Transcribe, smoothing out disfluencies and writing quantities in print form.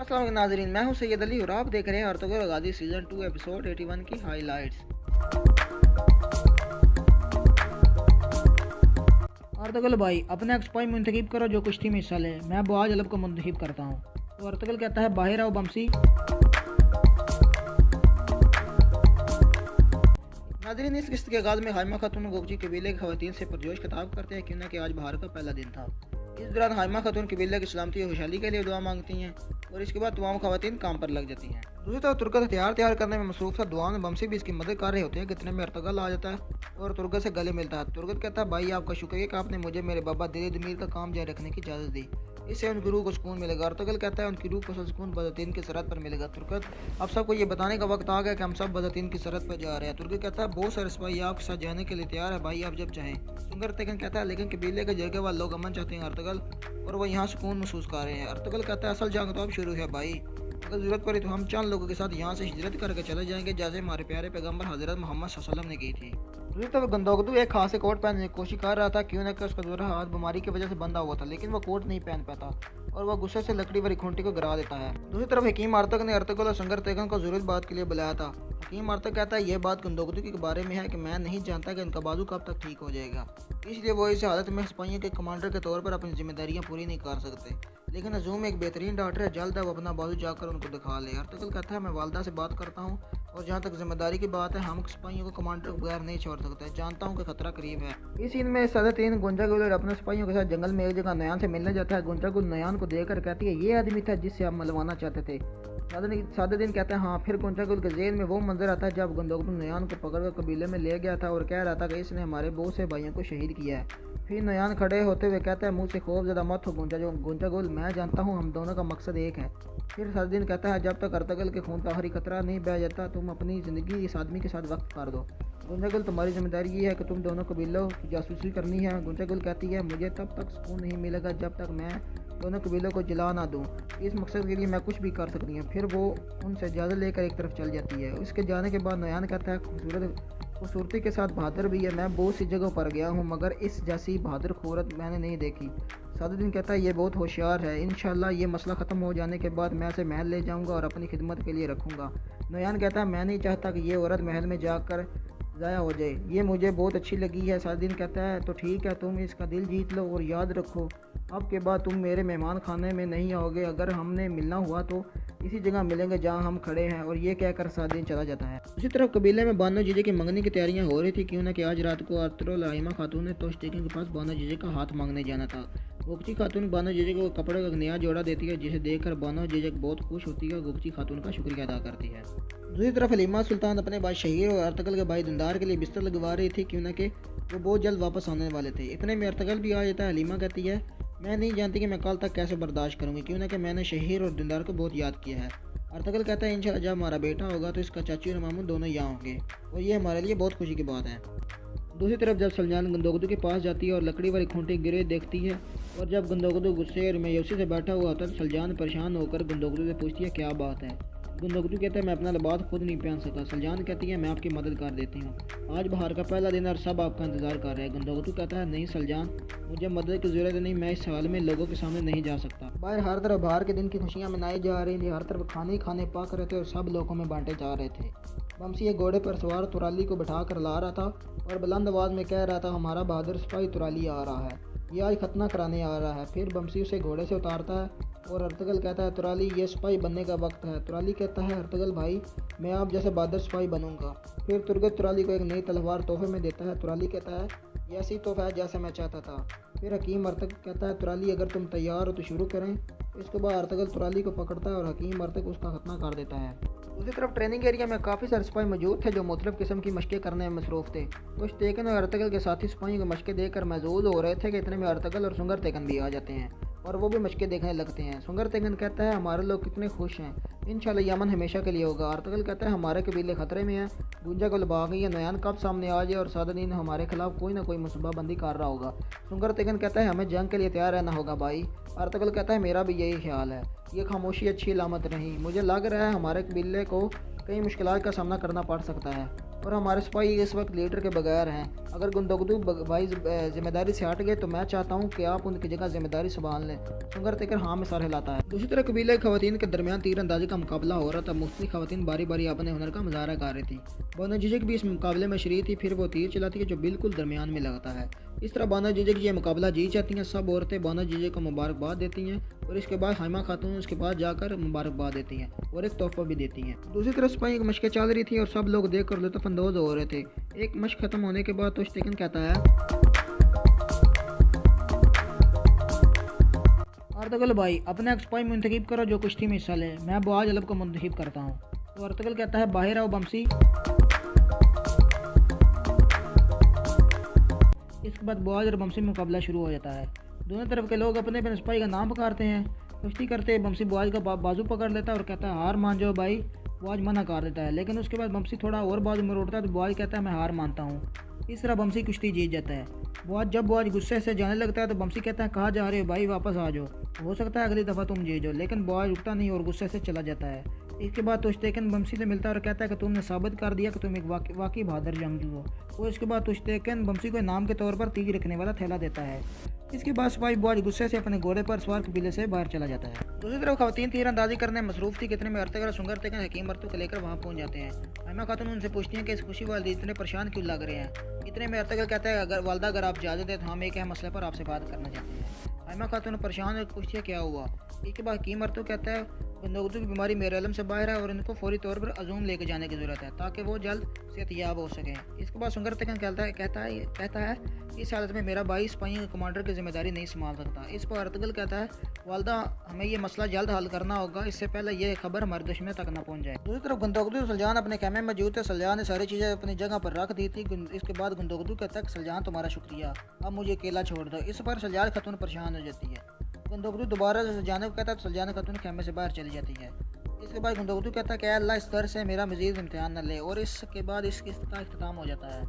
अस्सलाम वालेकुम नाज़रीन, मैं हूं सैयद अली और आप देख रहे हैं अर्तुगरुल गाज़ी सीज़न 2 एपिसोड 81 की हाइलाइट्स। अर्तुगरुल भाई, अपने एक्सपाई मुंतखब करो जो कुश्ती में हिस्सा ले। मैं बुआज अलब को मुंतखब करता हूँ। तो अर्तुगरुल कहता है बाहर आओ बमसी। नाज़रीन, इस किस्त के आगाज़ में हाइमा खातून गोगची कबीले की खवातीन से पुरजोश खिताब करते हैं क्योंकि आज बहार का पहला दिन था। इस दौरान हाइमा खातून कबीले की सलामती और खुशहाली के लिए दुआ मांगती हैं और इसके बाद तमाम खवातीन काम पर लग जाती हैं। दूसरी तरफ तुर्गत हथियार तैयार करने में मसरूफ था। दुआ में बमसी भी इसकी मदद कर रहे होते हैं। कितने में अर्तुगरुल आ जाता है और तुर्गत से गले मिलता है। तुर्गत कहता है भाई, आपका शुक्रिया कि आपने मुझे मेरे बाबा दिल दमीर का काम जारी रखने की इजाज़त दी। इससे उनकी रूह को सुकून मिलेगा। अर्तुगरुल कहता है उनकी रूह को सुकून बदतीन की सरहद पर मिलेगा। तुर्गत, अब सबको ये बताने का वक्त आ गया कि हम सब बदतीन की सरहद पर जा रहे हैं। तुर्गत कहता है बहुत सारे सिपाही आपके साथ जाने के लिए तैयार है भाई, आप जब चाहें। सुंगर तेगन कहता है लेकिन कबीले के जगह वाले लोग अमन चाहते हैं अर्तुगरुल, और वो यहाँ सुकून महसूस कर रहे हैं। अर्तुगरुल कहता है असल जंग तो अब शुरू है भाई, अगर ज़रूरत पड़ी तो हम चंद लोगों के साथ यहाँ से हिजरत करके चले जाएंगे जैसे हमारे प्यारे पैगंबर हज़रत मोहम्मद सल्लल्लाहु अलैहि वसल्लम ने की थी। दूसरी तरफ गंदोगदू एक खास कोट पहनने की कोशिश कर रहा था। क्यों न कि उसका दूसरा हाथ बीमारी की वजह से बंधा हुआ था, लेकिन वो कोट नहीं पहन पाता और वह गुस्से से लकड़ी वाली खूंटी को गिरा देता है। दूसरी तरफ हकीम आर्तक ने अर्तुगरुल और सुंगर तेगन को ज़रूरत बात के लिए बुलाया था। हकीम आर्तक कहता है यह बात गंदोगदू के बारे में है कि मैं नहीं जानता कि इनका बाजू कब तक ठीक हो जाएगा, इसलिए वो इस हालत में सिपाहियों के कमांडर के तौर पर अपनी जिम्मेदारियां पूरी नहीं कर सकते। लेकिन अजूम एक बेहतरीन डॉक्टर है, जल्द वो अपना बाजू जाकर उनको दिखा ले। अर्तुगरुल कहता है मैं वालदा से बात करता हूँ और जहाँ तक जिम्मेदारी की बात है हम सिपाहियों को कमांडर के बगैर नहीं छोड़ सकते। जानता हूँ कि खतरा करीब है। इस सीन में सादतीन गुंजागुल और अपने सिपाहियों के साथ जंगल में एक जगह नयान से मिलने जाता है। गुंजागुल नयान को देखकर कहती है ये आदमी था जिससे आप मलवाना चाहते थे। सादतीन कहता है हाँ। फिर गुंजागुल के जेल में वो मंजर आता है जब गुंजागुल नयान को पकड़कर कबीले में ले गया था और कह रहा था कि इसने हमारे बहुत से भाइयों को शहीद किया है। फिर नयान खड़े होते हुए कहता है मुझ से खौफ ज़्यादा मत हो गुंजागुल, मैं जानता हूँ हम दोनों का मकसद एक है। फिर सादतीन कहता है जब तक अर्तुगरुल के खून का आखिरी खतरा नहीं बह जाता तुम अपनी ज़िंदगी इस आदमी के साथ वक्त कर दो। गुंजागुल, तुम्हारी जिम्मेदारी ये है कि तुम दोनों कबीलों की जासूसी करनी है। गुंजागुल कहती है मुझे तब तक सुकून नहीं मिलेगा जब तक मैं दोनों कबीलों को जला ना दूँ। इस मकसद के लिए मैं कुछ भी कर सकती हूँ। फिर वो उनसे इजाज़त लेकर एक तरफ चल जाती है। उसके जाने के बाद नयान कहता है खूबसूरती के साथ बहादुर भी है। मैं बहुत सी जगहों पर गया हूँ मगर इस जैसी बहादुर खूरत मैंने नहीं देखी। सादुद्दीन कहता है ये बहुत होशियार है, इंशाल्लाह ये मसला ख़त्म हो जाने के बाद मैं इसे महल ले जाऊँगा और अपनी खिदमत के लिए रखूँगा। नयान कहता है मैं नहीं चाहता कि ये औरत महल में जाकर ज़ाया हो जाए, ये मुझे बहुत अच्छी लगी है। सादुद्दीन कहता है तो ठीक है, तुम इसका दिल जीत लो और याद रखो अब के बाद तुम मेरे मेहमान खाने में नहीं आओगे। अगर हमने मिलना हुआ तो इसी जगह मिलेंगे जहां हम खड़े हैं। और ये कहकर सादुद्दीन चला जाता है। दूसरी तरफ कबीले में बानो जीजे की मंगनी की तैयारियां हो रही थी। क्यों न कि आज रात को अर्तुगरुल हाइमा खातून ने तोशतेगन के पास बानो जीजे का हाथ मांगने जाना था। गोगची खातून बानो जीजे को कपड़े का एक नया जोड़ा देती है जिसे देखकर बानो जीजे बहुत खुश होती है और गोगची खातून का शुक्रिया अदा करती है। दूसरी तरफ हलीमा सुल्तान अपने भाई शहीर और अर्तुगरुल के भाई दीदार के लिए बिस्तर लगवा रही थी। क्यों न कि वो बहुत जल्द वापस आने वाले थे। इतने में अर्तुगरुल भी आ जाता है। हलीमा कहती है मैं नहीं जानती कि मैं कल तक कैसे बर्दाश्त करूँगी, क्यों न कि मैंने शहीर और दीदार को बहुत याद किया है। अर्तुगरुल कहता है इंशाल्लाह जब हमारा बेटा होगा तो इसका चाचू और मामू दोनों यहाँ होंगे और ये हमारे लिए बहुत खुशी की बात है। दूसरी तरफ जब सलजान गंदोगदू के पास जाती है और लकड़ी वाली खूंटी गिरे देखती है और जब गंदोगदू गुस्से और मायूसी से बैठा हुआ होता है तो सलजान परेशान होकर गंदोगदू से पूछती है क्या बात है। गंदोगदू कहता है मैं अपना लिबास खुद नहीं पहन सका। सलजान कहती है मैं आपकी मदद कर देती हूँ, आज बहार का पहला दिन और सब आपका इंतज़ार कर रहे हैं। गंदोगदू कहता है नहीं सलजान, मुझे मदद की ज़रूरत नहीं, मैं इस हाल में लोगों के सामने नहीं जा सकता। बाहर हर तरफ बहार के दिन की खुशियाँ मनाई जा रही थी। हर तरफ खाने खाने पक रहे थे और सब लोगों में बांटे जा रहे थे। बमसी एक घोड़े पर सवार तुराली को बैठा कर ला रहा था और बुलंद आवाज़ में कह रहा था हमारा बहादुर सिपाही तुराली आ रहा है, ये आज खतना कराने आ रहा है। फिर बमसी उसे घोड़े से उतारता है और अर्तुगरुल कहता है तुराली ये सिपाही बनने का वक्त है। तुराली कहता है अर्तुगरुल भाई मैं आप जैसे बहादुर सिपाही बनूंगा। फिर तुर्गत तुराली को एक नई तलवार तोहफे में देता है। तुराली कहता है ये ऐसी तोहफा है जैसे मैं चाहता था। फिर हकीम अर्तक कहता है तुराली अगर तुम तैयार हो तो शुरू करें। इसके बाद अर्तुगरुल तुराली को पकड़ता है और हकीम अर्तक उसका खतना कर देता है। दूसरी तरफ ट्रेनिंग एरिया में काफ़ी सारे सिपाही मौजूद थे जो मुख्तलिफ किस्म की मशक़ें करने में मसरूफ़ थे। कुछ तेगन और अर्तुगरुल के साथी सिपाहियों को मशक़ें देखकर महज़ूज़ हो रहे थे कि इतने में अर्तुगरुल और सुंगर तेगन भी आ जाते हैं और वो भी मशक़ें देखने लगते हैं। सुंगर तेगन कहता है हमारे लोग कितने खुश हैं, इंशाल्लाह यमन हमेशा के लिए होगा। अर्तुगरुल कहता है हमारे कबीले खतरे में हैं, गुंजागुल भाग गई है, नयान कब सामने आ जाए और सादुद्दीन हमारे खिलाफ कोई ना कोई मनसूबाबंदी कर रहा होगा। सुंगर तेगन कहता है हमें जंग के लिए तैयार रहना होगा भाई। अर्तुगरुल कहता है मेरा भी यही ख्याल है, ये खामोशी अच्छी अलामत नहीं, मुझे लग रहा है हमारे कबीले को कई मुश्किलात का सामना करना पड़ सकता है। और हमारे सिपाही इस वक्त लीडर के बगैर हैं। अगर गुंदोगदू भाई जिम्मेदारी से हट गए तो मैं चाहता हूँ कि आप उनकी जगह जिम्मेदारी संभाल लें। सुंगर तेकर हाँ में सर हिलाता है। दूसरी तरफ कबीले की खवातीन के दरमियान तीरंदाजी का मुकाबला हो रहा था। मुख्तलिफ खवातीन बारी बारी अपने हुनर का मुजाहरा कर रही थी। बानो जिजक भी इस मुकाबले में शरीक थी। फिर वो तीर चलाती है जो बिल्कुल दरमियान में लगता है। इस तरह बानो जिजक ये मुकाबला जीत जाती हैं। सब औरतें बानो जिजक को मुबारकबाद देती हैं और इसके बाद हाइमा खातून उसके बाद जाकर मुबारकबाद देती हैं और एक तोहफा भी देती हैं। दूसरी तरफ सिपाही की मशकें चल रही थी और सब लोग देख कर लुत्फानंदोज हो रहे थे। एक मशक खत्म होने के बाद तुश्तैकन कहता है, अर्तगल भाई अपने एक सिपाही मुंतखब करो जो कुश्ती में हिस्सा ले। मैं बुआज अलब को मुंतखब करता हूँ। तो अर्तगल कहता है, बाहर आओ बमसी। इसके बाद बुआज और बमसी में मुकाबला शुरू हो जाता है। दोनों तरफ के लोग अपने अपने सिपाही का नाम पुकारते हैं। कुश्ती करते बमसी बुआज का बाजू पकड़ लेता है और कहता है, हार मान जाओ भाई। बुआज मना कर देता है, लेकिन उसके बाद बमसी थोड़ा और बाजू मरोड़ता है तो बुआज कहता है, मैं हार मानता हूँ। इस तरह बमसी कुश्ती जीत जाता है। जब बुआज गुस्से से जाने लगता है तो बमसी कहता है, कहाँ जा रहे हो भाई, वापस आ जाओ, हो सकता है अगली दफ़ा तुम जीत जाओ। लेकिन बुआज रुकता नहीं और गुस्से से चला जाता है। इसके बाद तुश्तैकन बमसी से मिलता है और कहता है कि तुमने साबित कर दिया कि तुम एक वाकई बहादुर जंगजू हो। और इसके बाद तुश्तैकन बमसी को इनाम के तौर पर तीर रखने वाला थैला देता है। इसके बाद सिपाही बुआज गुस्से से अपने घोड़े पर सवार कबीले से बाहर चला जाता है। दूसरी तरफ खवातीन तीरंदाजी करने में मसरूफ थी। कितने में अर्तगल सुंगर तेकन हकीम मर्तू को लेकर वहाँ पहुँच जाते हैं। हाइमा खातून उनसे पूछती हैं कि इस खुशी वाले इतने परेशान क्यों लग रहे हैं। इतने में अर्तगल कहता है, अगर वालदा अगर आप इजाज़त दें तो हम एक अहम मसले पर आपसे बात करना चाहते हैं। हाइमा खातून परेशान और पूछती है, क्या हुआ। इसके बाद हकीम मर्तू कहता है, गुंदोगदू की बीमारी मेरे इल्म से बाहर है और इनको फौरी तौर पर अजूम लेके जाने की ज़रूरत है ताकि वो जल्द सेहतयाब हो सकें। इसके बाद सुंगर तेकन कहता है इस हालत में मेरा भाई सिपाहियों के कमांडर की जिम्मेदारी नहीं संभाल सकता। इस पर अर्तगल कहता है, वालदा हमें ये मसला जल्द हल करना होगा, इससे पहले ये खबर हमारे दुश्मन तक न पहुंच जाए। दूसरी तरफ गुंदोगदू सलजान अपने खेमे में मौजूद थे। सलजान ने सारी चीज़ें अपनी जगह पर रख दी थी। इसके बाद गुंदोगदू कहता है, सलजान तुम्हारा शुक्रिया, अब मुझे अकेला छोड़ दो। इस पर सलजान खातून परेशान हो जाती है। गुंदोगदू दोबारा सलजान को कहता है तो सलजान खातून खेमे से बाहर चली जाती है। इसके बाद गुंदोगदू कहता है कि अल्लाह इस तरह से मेरा मजीद इम्तिहान न ले और इसके बाद इस किस्त का अख्ताम हो जाता है।